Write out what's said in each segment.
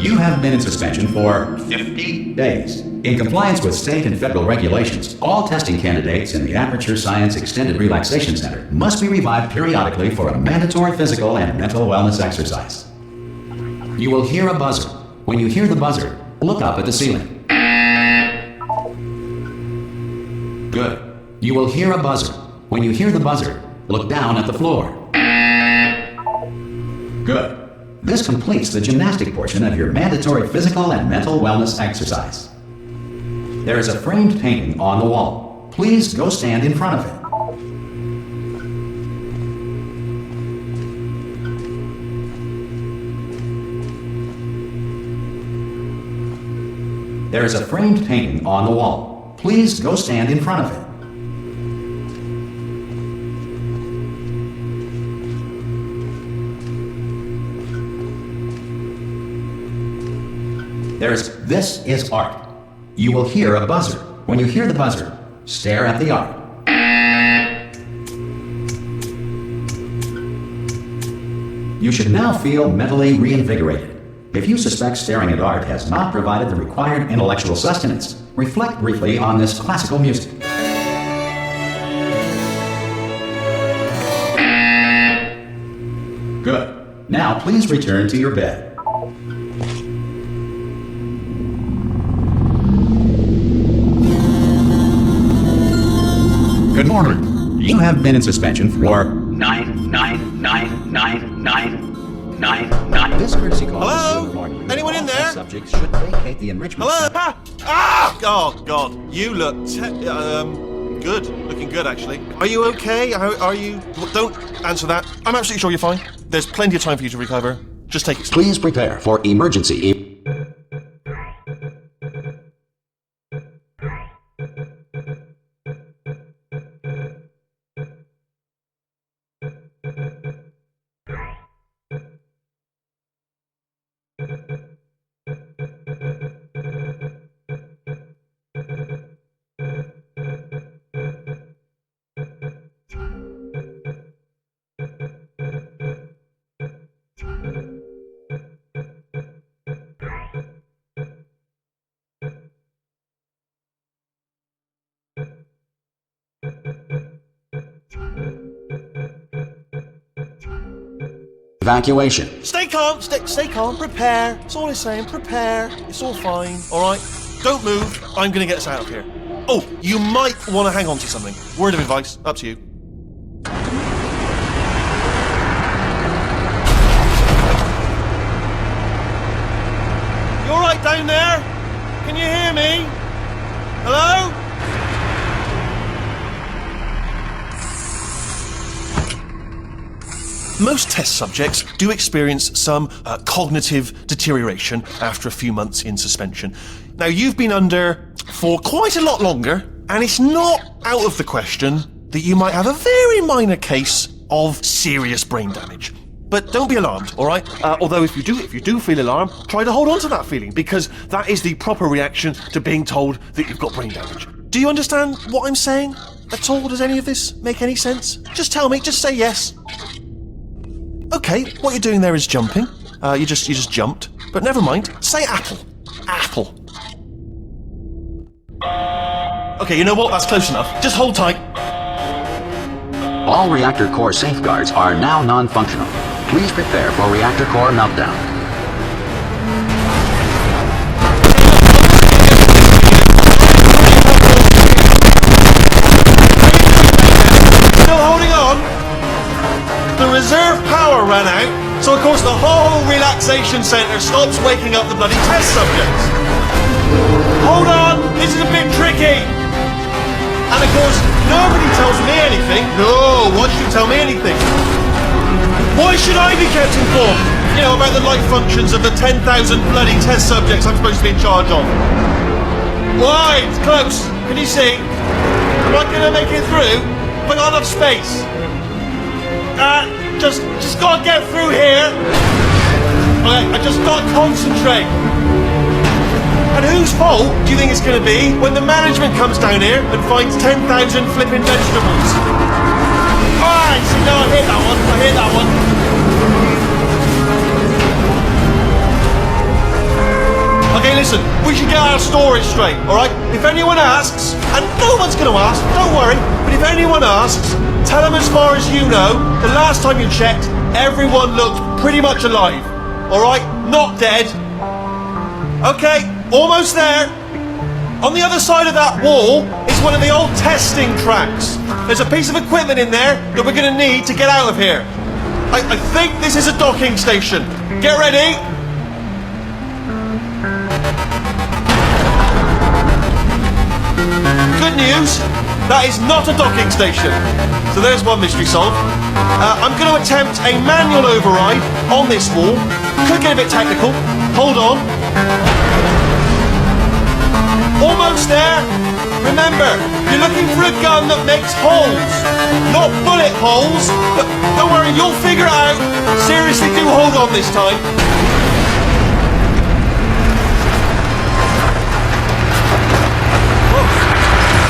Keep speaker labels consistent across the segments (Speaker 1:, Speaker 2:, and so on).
Speaker 1: You have been in suspension for 50 days. In compliance with state and federal regulations, all testing candidates in the Aperture Science Extended Relaxation Center must be revived periodically for a mandatory physical and mental wellness exercise. You will hear a buzzer. When you hear the buzzer, look up at the ceiling. Good. You will hear a buzzer. When you hear the buzzer, look down at the floor. Good. This completes the gymnastic portion of your mandatory physical and mental wellness exercise. There is a framed painting on the wall. Please go stand in front of it. There is a framed painting on the wall. Please go stand in front of it. This is art. You will hear a buzzer. When you hear the buzzer, stare at the art. You should now feel mentally reinvigorated. If you suspect staring at art has not provided the required intellectual sustenance, reflect briefly on this classical music. Good. Now please return to your bed. Good morning. You have been in suspension for 9999999. This courtesy call.
Speaker 2: Hello? Anyone in there?
Speaker 1: Subjects should vacate the enrichment.
Speaker 2: Hello? Oh God! You look good. Looking good, actually. Are you okay? Are you? Don't answer that. I'm absolutely sure you're fine. There's plenty of time for you to recover. Just take it.
Speaker 1: Please prepare for emergency. Evacuation.
Speaker 2: Stay calm, stay calm, prepare. That's all I'm saying, prepare. It's all fine, alright? Don't move, I'm gonna get us out of here. Oh, you might want to hang on to something. Word of advice, up to you. You alright down there? Can you hear me? Hello? Most test subjects do experience some cognitive deterioration after a few months in suspension. Now, you've been under for quite a lot longer, and it's not out of the question that you might have a very minor case of serious brain damage. But don't be alarmed, all right? Although if you do feel alarmed, try to hold on to that feeling, because that is the proper reaction to being told that you've got brain damage. Do you understand what I'm saying at all? Does any of this make any sense? Just tell me, just say yes. Okay, what you're doing there is jumping. You just jumped. But never mind. Say apple. Apple. Okay, you know what? That's close enough. Just hold tight.
Speaker 1: All reactor core safeguards are now non-functional. Please prepare for reactor core meltdown.
Speaker 2: Still holding on? The reserve power ran out, so of course the whole relaxation centre stops waking up the bloody test subjects. Hold on, this is a bit tricky. And of course, nobody tells me anything. No, why should you tell me anything? Why should I be kept informed? You know, about the life functions of the 10,000 bloody test subjects I'm supposed to be in charge of. Why? It's close. Can you see? Am I gonna make it through? Have I got enough space? Just gotta get through here. Okay, I just gotta concentrate. And whose fault do you think it's gonna be when the management comes down here and finds 10,000 flipping vegetables? Alright, so no, I hear that one. I hear that one. Okay, listen, we should get our story straight, alright? If anyone asks, and no one's gonna ask, don't worry, but if anyone asks, tell them as far as you know, the last time you checked, everyone looked pretty much alive. Alright? Not dead. Okay, almost there. On the other side of that wall is one of the old testing tracks. There's a piece of equipment in there that we're gonna need to get out of here. I think this is a docking station. Get ready. Good news, that is not a docking station. So there's one mystery solved. I'm going to attempt a manual override on this wall. Could get a bit technical. Hold on. Almost there. Remember, you're looking for a gun that makes holes, not bullet holes. But don't worry, you'll figure it out. Seriously, do hold on this time.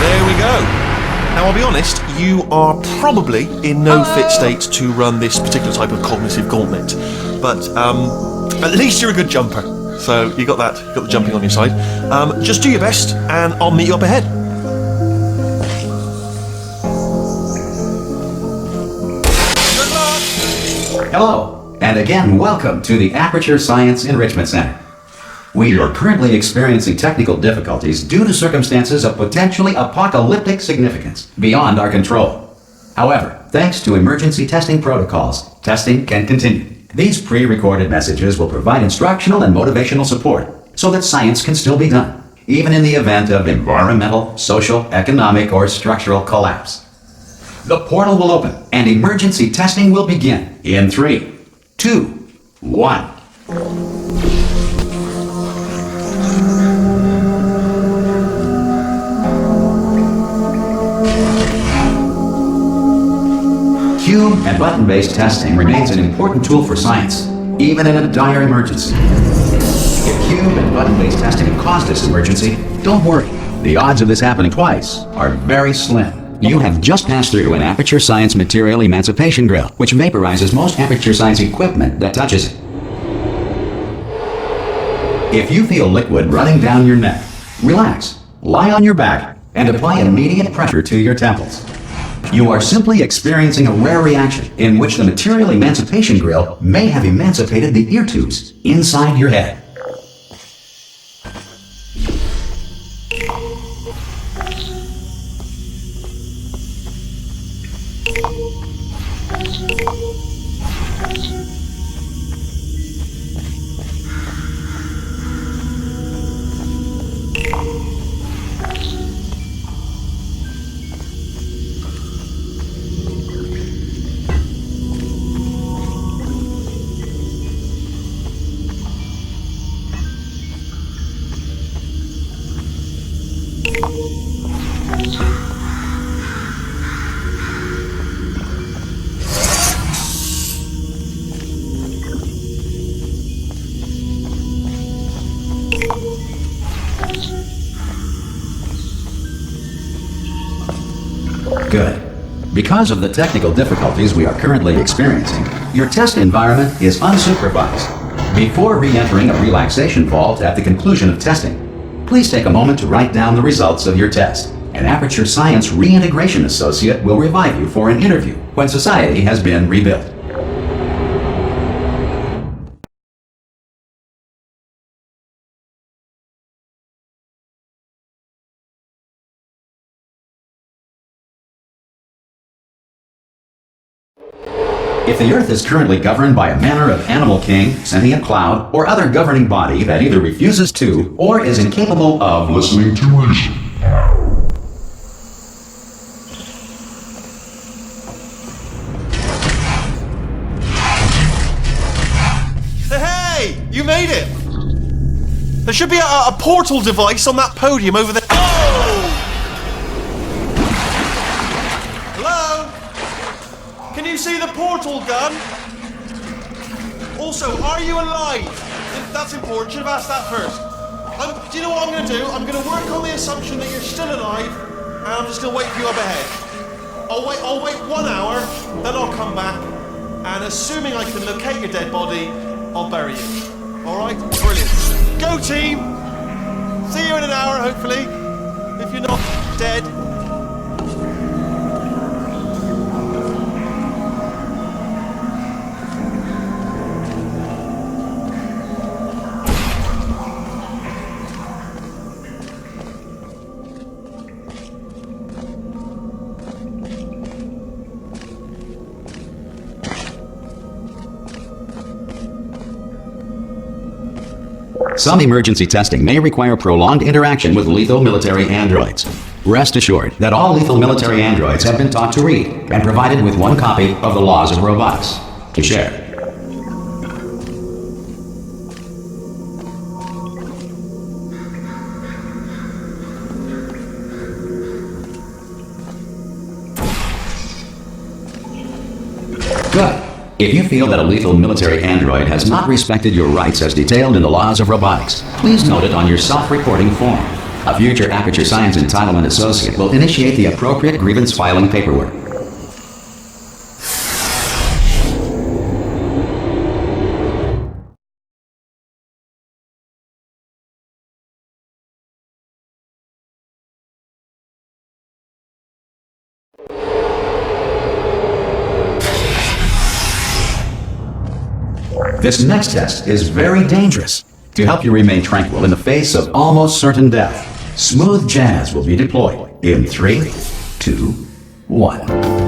Speaker 2: There we go. Now, I'll be honest, you are probably in no fit state to run this particular type of cognitive gauntlet. But at least you're a good jumper. So you got that, you got the jumping on your side. Just do your best, and I'll meet you up ahead. Good luck!
Speaker 1: Hello, and again, welcome to the Aperture Science Enrichment Center. We are currently experiencing technical difficulties due to circumstances of potentially apocalyptic significance beyond our control. However, thanks to emergency testing protocols, testing can continue. These pre-recorded messages will provide instructional and motivational support so that science can still be done, even in the event of environmental, social, economic, or structural collapse. The portal will open and emergency testing will begin in 3, 2, 1. Cube and button-based testing remains an important tool for science, even in a dire emergency. If cube and button-based testing caused this emergency, don't worry. The odds of this happening twice are very slim. You have just passed through an Aperture Science Material Emancipation Grill, which vaporizes most Aperture Science equipment that touches it. If you feel liquid running down your neck, relax, lie on your back, and apply immediate pressure to your temples. You are simply experiencing a rare reaction in which the Material Emancipation Grill may have emancipated the ear tubes inside your head. Good. Because of the technical difficulties we are currently experiencing, your test environment is unsupervised. Before re-entering a relaxation vault at the conclusion of testing, please take a moment to write down the results of your test. An Aperture Science Reintegration Associate will revive you for an interview when society has been rebuilt. If the Earth is currently governed by a manner of animal king, sentient cloud, or other governing body that either refuses to or is incapable of listening to reason,
Speaker 2: There should be a portal device on that podium over there. Oh! Hello? Can you see the portal gun? Also, are you alive? That's important. Should have asked that first. Do you know what I'm going to do? I'm going to work on the assumption that you're still alive, and I'm just going to wait for you up ahead. I'll wait 1 hour, then I'll come back, and assuming I can locate your dead body, I'll bury you. Alright? Brilliant. Go team! See you in an hour, hopefully. If you're not dead.
Speaker 1: Some emergency testing may require prolonged interaction with lethal military androids. Rest assured that all lethal military androids have been taught to read and provided with 1 copy of the laws of robotics to share. Good. If you feel that a lethal military android has not respected your rights as detailed in the laws of robotics, please note it on your self-reporting form. A future Aperture Science Entitlement Associate will initiate the appropriate grievance filing paperwork. This next test is very dangerous. To help you remain tranquil in the face of almost certain death, smooth jazz will be deployed in 3, 2, 1.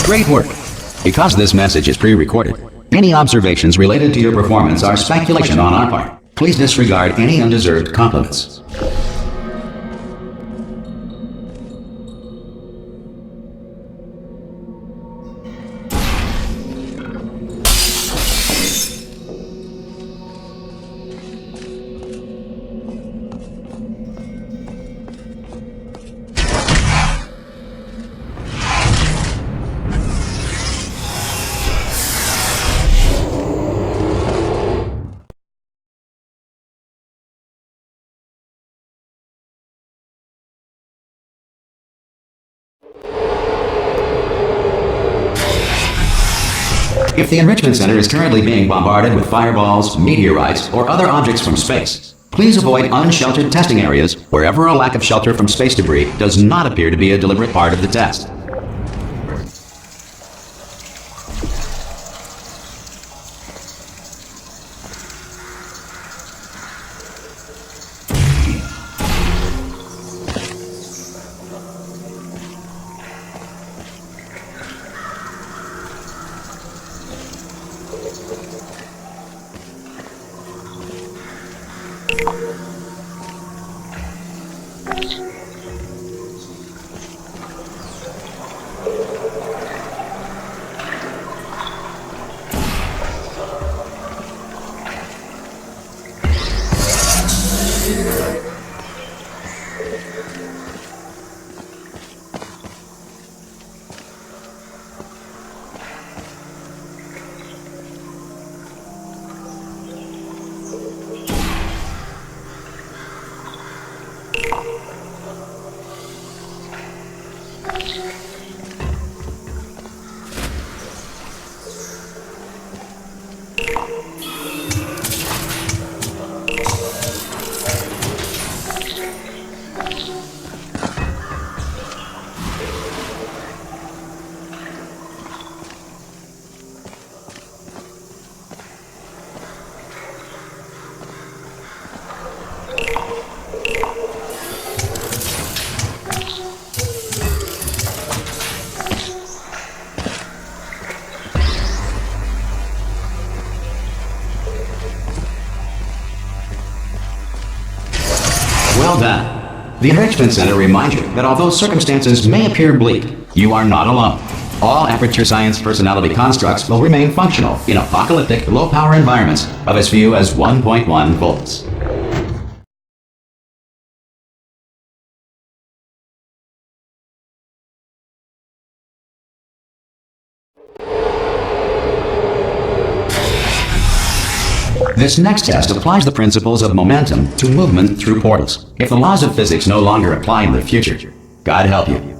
Speaker 1: Great work! Because this message is pre-recorded, any observations related to your performance are speculation on our part. Please disregard any undeserved compliments. If the Enrichment Center is currently being bombarded with fireballs, meteorites, or other objects from space, please avoid unsheltered testing areas wherever a lack of shelter from space debris does not appear to be a deliberate part of the test. Well done. The Enrichment Center reminds you that although circumstances may appear bleak, you are not alone. All Aperture Science personality constructs will remain functional in apocalyptic, low-power environments of as few as 1.1 volts. This next test applies the principles of momentum to movement through portals. If the laws of physics no longer apply in the future, God help you.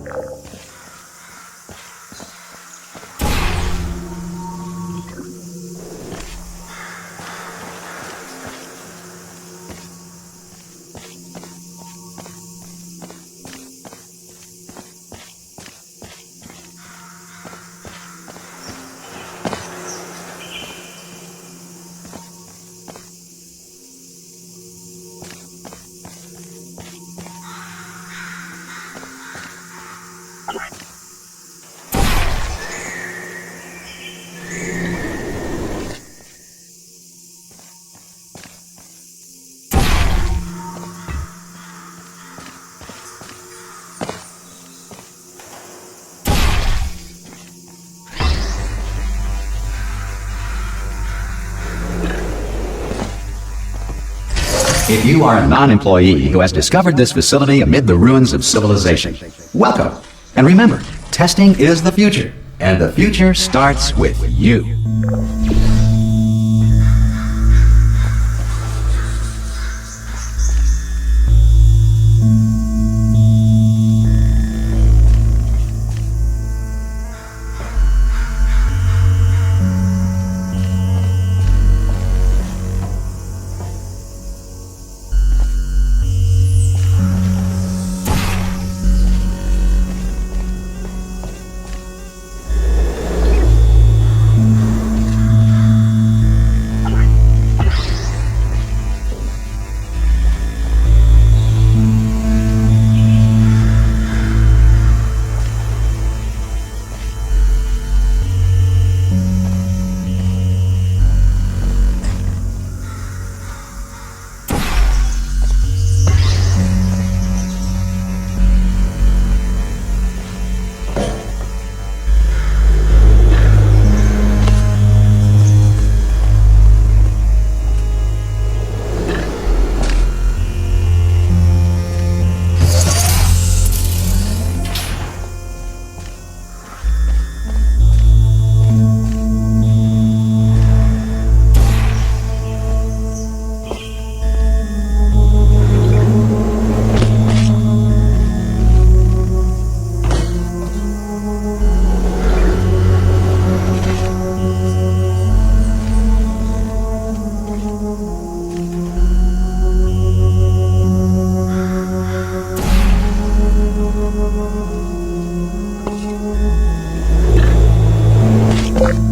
Speaker 1: If you are a non-employee who has discovered this facility amid the ruins of civilization, welcome. And remember, testing is the future, and the future starts with you.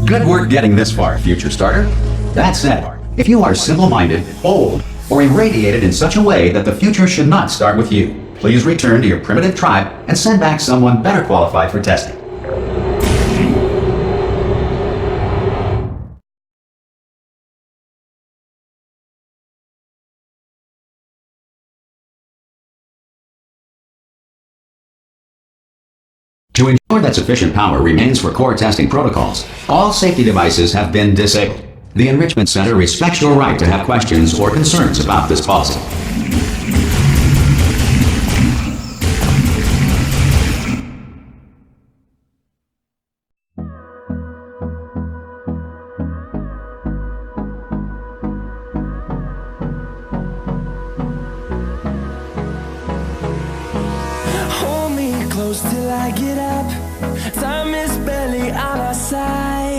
Speaker 1: Good work getting this far, future starter. That said, if you are simple-minded, old, or irradiated in such a way that the future should not start with you, please return to your primitive tribe and send back someone better qualified for testing. To ensure that sufficient power remains for core testing protocols, all safety devices have been disabled. The Enrichment Center respects your right to have questions or concerns about this policy.
Speaker 3: Hold me close till I get up. Time is barely on our side.